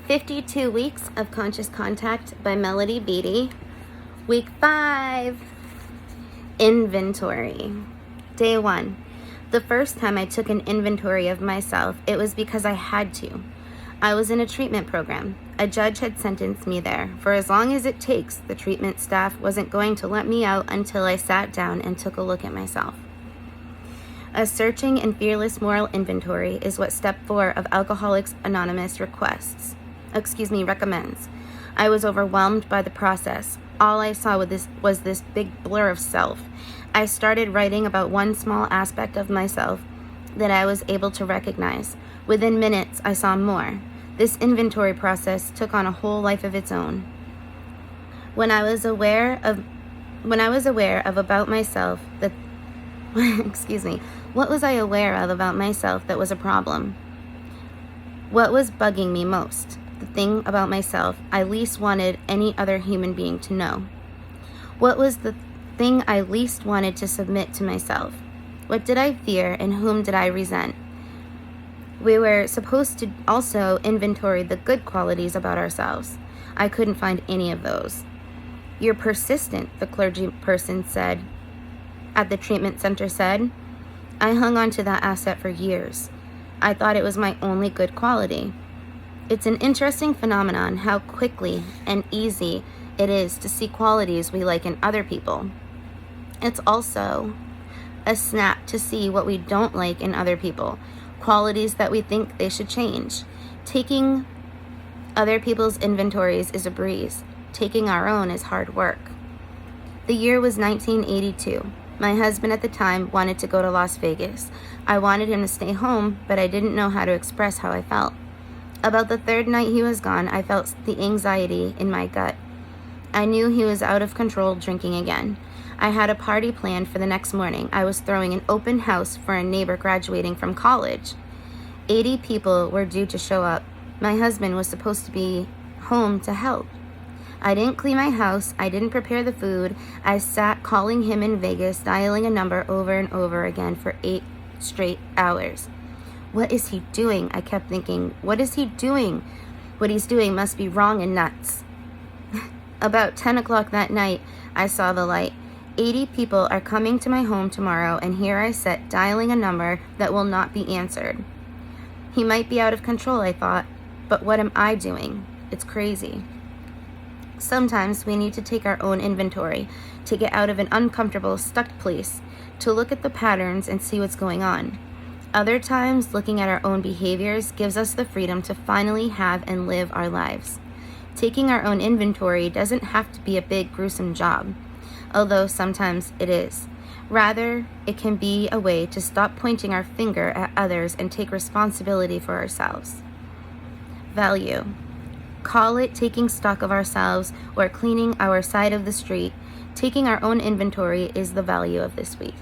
52 Weeks of Conscious Contact by Melody Beattie. Week 5, Inventory. Day 1. The first time I took an inventory of myself, it was because I had to. I was in a treatment program. A judge had sentenced me there. For as long as it takes, the treatment staff wasn't going to let me out until I sat down and took a look at myself. A searching and fearless moral inventory is what step 4 of Alcoholics Anonymous recommends. I was overwhelmed by the process. All I saw was this big blur of self. I started writing about one small aspect of myself that I was able to recognize. Within minutes, I saw more. This inventory process took on a whole life of its own. When I was aware of about myself that what was I aware of about myself that was a problem? What was bugging me most? The thing about myself I least wanted any other human being to know. What was the thing I least wanted to submit to myself? What did I fear and whom did I resent? We were supposed to also inventory the good qualities about ourselves. I couldn't find any of those. You're persistent, the clergy person said. At the treatment center said. I hung on to that asset for years. I thought it was my only good quality. It's an interesting phenomenon how quickly and easy it is to see qualities we like in other people. It's also a snap to see what we don't like in other people, qualities that we think they should change. Taking other people's inventories is a breeze. Taking our own is hard work. The year was 1982. My husband at the time wanted to go to Las Vegas. I wanted him to stay home, but I didn't know how to express how I felt. About the third night he was gone, I felt the anxiety in my gut. I knew he was out of control drinking again. I had a party planned for the next morning. I was throwing an open house for a neighbor graduating from college. 80 people were due to show up. My husband was supposed to be home to help. I didn't clean my house. I didn't prepare the food. I sat calling him in Vegas, dialing a number over and over again for 8 straight hours. What is he doing? I kept thinking, what is he doing? What he's doing must be wrong and nuts. About 10 o'clock that night, I saw the light. 80 people are coming to my home tomorrow, and here I sit dialing a number that will not be answered. He might be out of control, I thought, but what am I doing? It's crazy. Sometimes we need to take our own inventory, to get out of an uncomfortable, stuck place, to look at the patterns and see what's going on. Other times, looking at our own behaviors gives us the freedom to finally have and live our lives. Taking our own inventory doesn't have to be a big, gruesome job, although sometimes it is. Rather, it can be a way to stop pointing our finger at others and take responsibility for ourselves. Value. Call it taking stock of ourselves or cleaning our side of the street. Taking our own inventory is the value of this week.